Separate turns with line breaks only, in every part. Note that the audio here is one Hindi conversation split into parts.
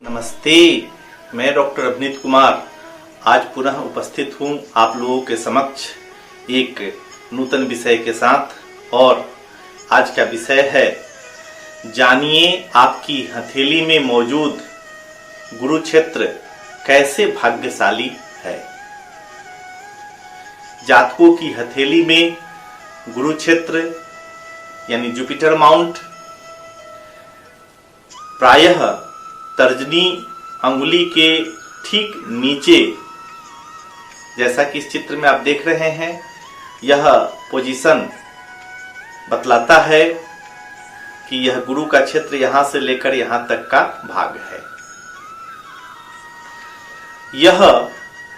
नमस्ते, मैं डॉक्टर अभिनीत कुमार आज पुनः उपस्थित हूं आप लोगों के समक्ष एक नूतन विषय के साथ। और आज का विषय है, जानिए आपकी हथेली में मौजूद गुरु क्षेत्र कैसे भाग्यशाली है। जातकों की हथेली में गुरु क्षेत्र यानी जुपिटर माउंट प्रायः तर्जनी अंगुली के ठीक नीचे, जैसा कि इस चित्र में आप देख रहे हैं, यह पोजीशन बतलाता है कि यह गुरु का क्षेत्र यहां से लेकर यहां तक का भाग है। यह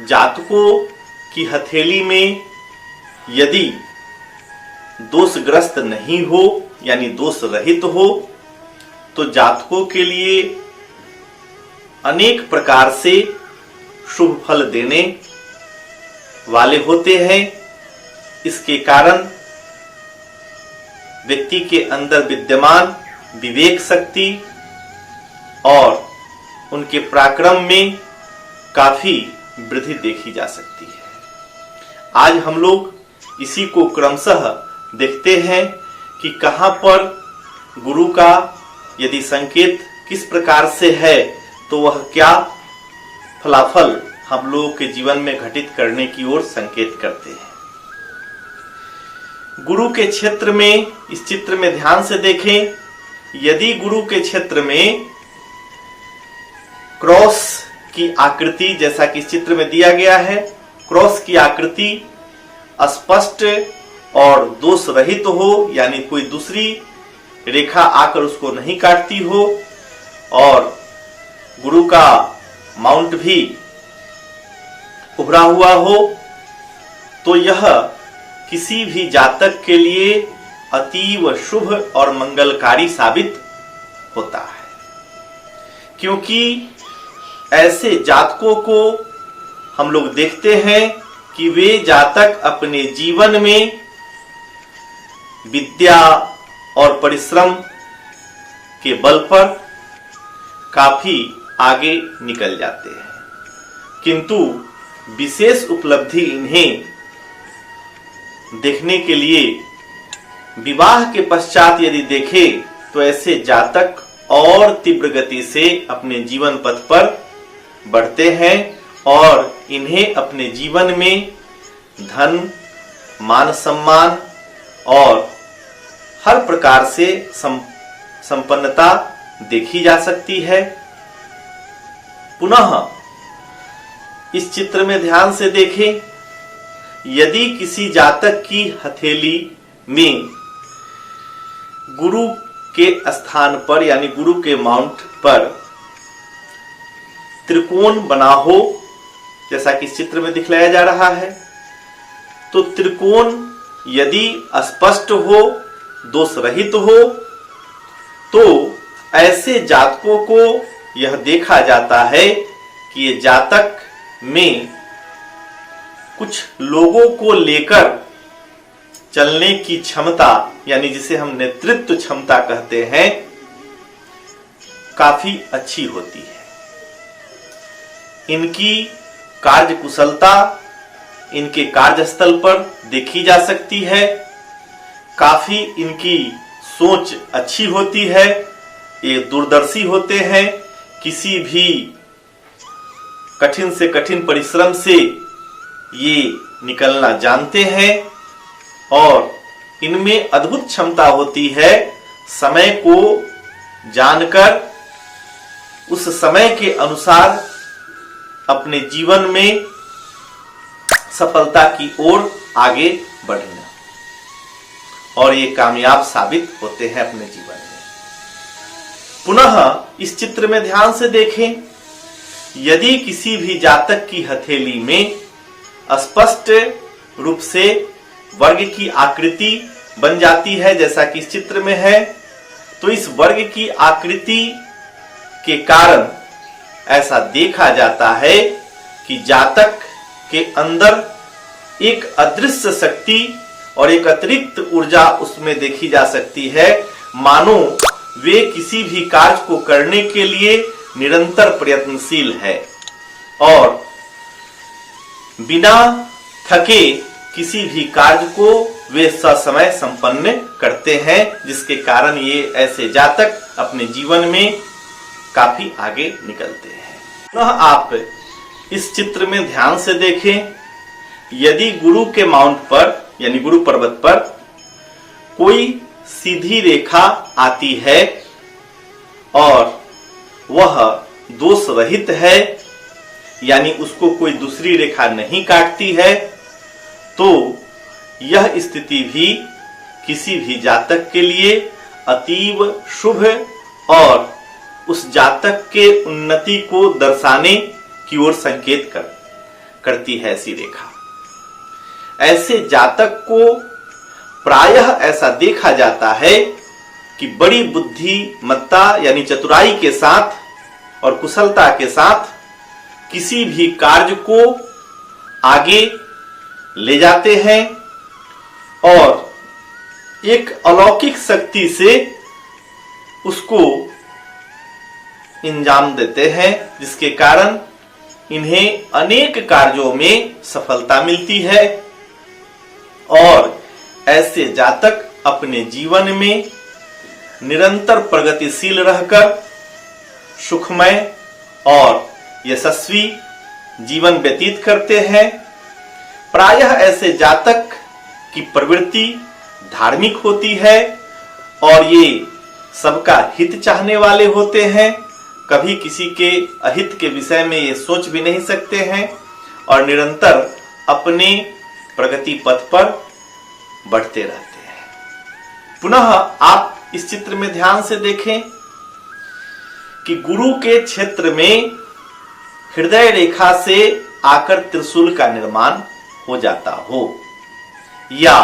जातकों की हथेली में यदि दोषग्रस्त नहीं हो यानी दोष रहित हो तो जातकों के लिए अनेक प्रकार से शुभ फल देने वाले होते हैं। इसके कारण व्यक्ति के अंदर विद्यमान विवेक शक्ति और उनके पराक्रम में काफी वृद्धि देखी जा सकती है। आज हम लोग इसी को क्रमशः देखते हैं कि कहां पर गुरु का यदि संकेत किस प्रकार से है तो वह क्या फलाफल हम लोगों के जीवन में घटित करने की ओर संकेत करते हैं। गुरु के क्षेत्र में, इस चित्र में ध्यान से देखें, यदि गुरु के क्षेत्र में क्रॉस की आकृति, जैसा कि इस चित्र में दिया गया है, क्रॉस की आकृति स्पष्ट और दोष रहित हो यानी कोई दूसरी रेखा आकर उसको नहीं काटती हो और गुरु का माउंट भी उभरा हुआ हो, तो यह किसी भी जातक के लिए अतीव शुभ और मंगलकारी साबित होता है। क्योंकि ऐसे जातकों को हम लोग देखते हैं कि वे जातक अपने जीवन में विद्या और परिश्रम के बल पर काफी आगे निकल जाते हैं, किंतु विशेष उपलब्धि इन्हें देखने के लिए विवाह के पश्चात यदि देखें तो ऐसे जातक और तीव्र गति से अपने जीवन पथ पर बढ़ते हैं और इन्हें अपने जीवन में धन, मान सम्मान और हर प्रकार से संपन्नता देखी जा सकती है। पुनः इस चित्र में ध्यान से देखें, यदि किसी जातक की हथेली में गुरु के स्थान पर यानी गुरु के माउंट पर त्रिकोण बना हो, जैसा कि इस चित्र में दिखलाया जा रहा है, तो त्रिकोण यदि स्पष्ट हो, दोष रहित हो, तो ऐसे जातकों को यह देखा जाता है कि ये जातक में कुछ लोगों को लेकर चलने की क्षमता यानी जिसे हम नेतृत्व क्षमता कहते हैं, काफी अच्छी होती है। इनकी कार्यकुशलता इनके कार्यस्थल पर देखी जा सकती है। काफी इनकी सोच अच्छी होती है, ये दूरदर्शी होते हैं, किसी भी कठिन से कठिन परिश्रम से ये निकलना जानते हैं और इनमें अद्भुत क्षमता होती है समय को जानकर उस समय के अनुसार अपने जीवन में सफलता की ओर आगे बढ़ना, और ये कामयाब साबित होते हैं अपने जीवन में। पुनः इस चित्र में ध्यान से देखें, यदि किसी भी जातक की हथेली में स्पष्ट रूप से वर्ग की आकृति बन जाती है, जैसा कि इस चित्र में है, तो इस वर्ग की आकृति के कारण ऐसा देखा जाता है कि जातक के अंदर एक अदृश्य शक्ति और एक अतिरिक्त ऊर्जा उसमें देखी जा सकती है, मानो वे किसी भी कार्य को करने के लिए निरंतर प्रयत्नशील है और बिना थके किसी भी कार्य को वे ससमय संपन्न करते हैं, जिसके कारण ये ऐसे जातक अपने जीवन में काफी आगे निकलते हैं। तो आप इस चित्र में ध्यान से देखें, यदि गुरु के माउंट पर यानी गुरु पर्वत पर कोई सीधी रेखा आती है और वह दोष रहित है, यानी उसको कोई दूसरी रेखा नहीं काटती है, तो यह स्थिति भी किसी भी जातक के लिए अतीव शुभ और उस जातक के उन्नति को दर्शाने की ओर संकेत करती है ऐसी रेखा। ऐसे जातक को प्रायः ऐसा देखा जाता है कि बड़ी बुद्धिमत्ता यानी चतुराई के साथ और कुशलता के साथ किसी भी कार्य को आगे ले जाते हैं और एक अलौकिक शक्ति से उसको इंजाम देते हैं, जिसके कारण इन्हें अनेक कार्यों में सफलता मिलती है और ऐसे जातक अपने जीवन में निरंतर प्रगतिशील रहकर सुखमय और यशस्वी जीवन व्यतीत करते हैं। प्रायः ऐसे जातक की प्रवृत्ति धार्मिक होती है और ये सबका हित चाहने वाले होते हैं, कभी किसी के अहित के विषय में ये सोच भी नहीं सकते हैं और निरंतर अपने प्रगति पथ पर बढ़ते रहते हैं। पुनः आप इस चित्र में ध्यान से देखें कि गुरु के क्षेत्र में हृदय रेखा से आकर त्रिशूल का निर्माण हो जाता हो या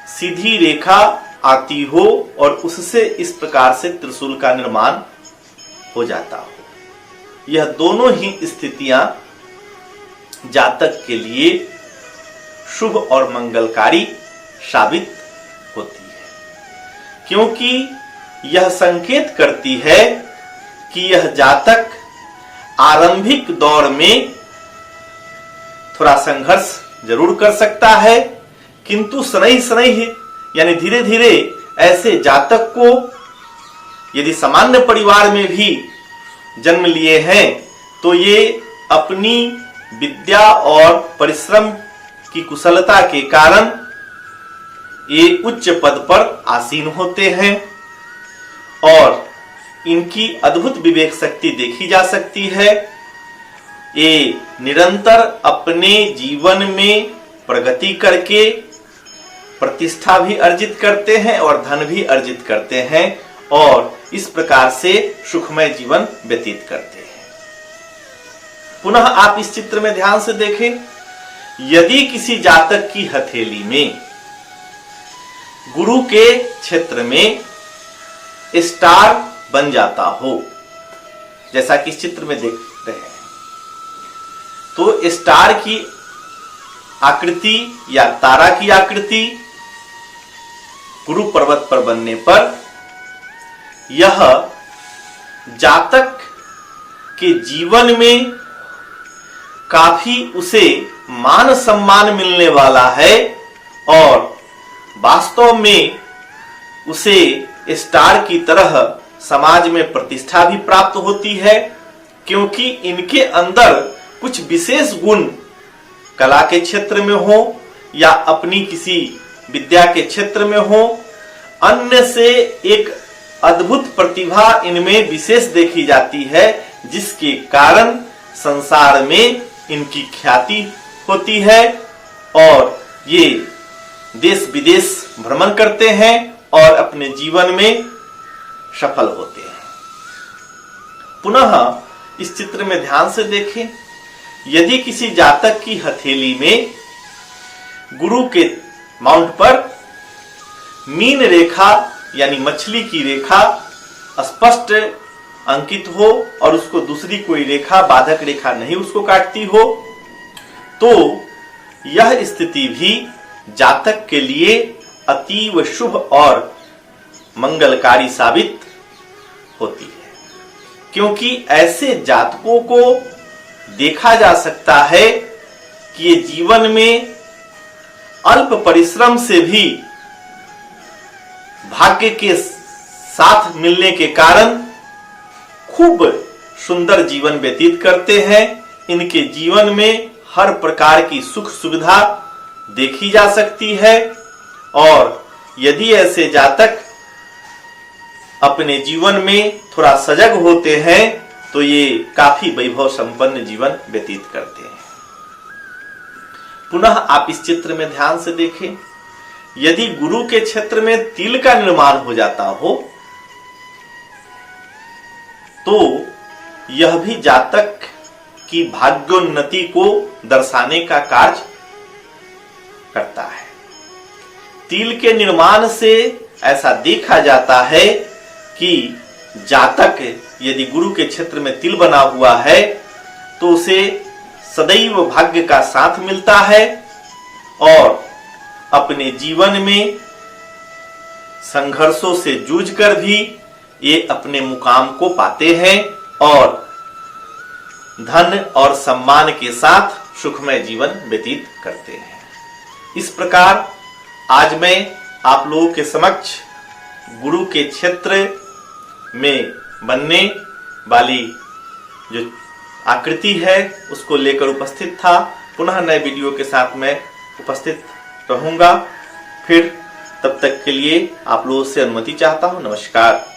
सीधी रेखा आती हो और उससे इस प्रकार से त्रिशूल का निर्माण हो जाता हो, यह दोनों ही स्थितियां जातक के लिए शुभ और मंगलकारी साबित होती है, क्योंकि यह संकेत करती है कि यह जातक आरंभिक दौर में थोड़ा संघर्ष जरूर कर सकता है, किंतु शनैः शनैः यानी धीरे धीरे ऐसे जातक को यदि सामान्य परिवार में भी जन्म लिए हैं तो ये अपनी विद्या और परिश्रम की कुशलता के कारण ये उच्च पद पर आसीन होते हैं और इनकी अद्भुत विवेक शक्ति देखी जा सकती है। ये निरंतर अपने जीवन में प्रगति करके प्रतिष्ठा भी अर्जित करते हैं और धन भी अर्जित करते हैं और इस प्रकार से सुखमय जीवन व्यतीत करते हैं। पुनः आप इस चित्र में ध्यान से देखें, यदि किसी जातक की हथेली में गुरु के क्षेत्र में स्टार बन जाता हो, जैसा कि इस चित्र में देख रहे हैं, तो स्टार की आकृति या तारा की आकृति गुरु पर्वत पर बनने पर यह जातक के जीवन में काफी उसे मान सम्मान मिलने वाला है और वास्तव में उसे स्टार की तरह समाज में प्रतिष्ठा भी प्राप्त होती है, क्योंकि इनके अंदर कुछ विशेष गुण कला के क्षेत्र में हो या अपनी किसी विद्या के क्षेत्र में हो, अन्य से एक अद्भुत प्रतिभा इनमें विशेष देखी जाती है, जिसके कारण संसार में इनकी ख्याति होती है और ये देश विदेश भ्रमण करते हैं और अपने जीवन में सफल होते हैं। पुनः इस चित्र में ध्यान से देखें, यदि किसी जातक की हथेली में गुरु के माउंट पर मीन रेखा यानी मछली की रेखा स्पष्ट अंकित हो और उसको दूसरी कोई रेखा बाधक रेखा नहीं उसको काटती हो, तो यह स्थिति भी जातक के लिए अतीव शुभ और मंगलकारी साबित होती है। क्योंकि ऐसे जातकों को देखा जा सकता है कि ये जीवन में अल्प परिश्रम से भी भाग्य के साथ मिलने के कारण खूब सुंदर जीवन व्यतीत करते हैं। इनके जीवन में हर प्रकार की सुख सुविधा देखी जा सकती है और यदि ऐसे जातक अपने जीवन में थोड़ा सजग होते हैं तो ये काफी वैभव संपन्न जीवन व्यतीत करते हैं। पुनः आप इस चित्र में ध्यान से देखें, यदि गुरु के क्षेत्र में तिल का निर्माण हो जाता हो तो यह भी जातक की भाग्योन्नति को दर्शाने का कार्य करता है। तिल के निर्माण से ऐसा देखा जाता है कि जातक यदि गुरु के क्षेत्र में तिल बना हुआ है तो उसे सदैव भाग्य का साथ मिलता है और अपने जीवन में संघर्षों से जूझकर भी ये अपने मुकाम को पाते हैं और धन और सम्मान के साथ सुखमय जीवन व्यतीत करते हैं। इस प्रकार आज मैं आप लोगों के समक्ष गुरु के क्षेत्र में बनने वाली जो आकृति है उसको लेकर उपस्थित था। पुनः नए वीडियो के साथ मैं उपस्थित रहूंगा। फिर तब तक के लिए आप लोगों से अनुमति चाहता हूं। नमस्कार।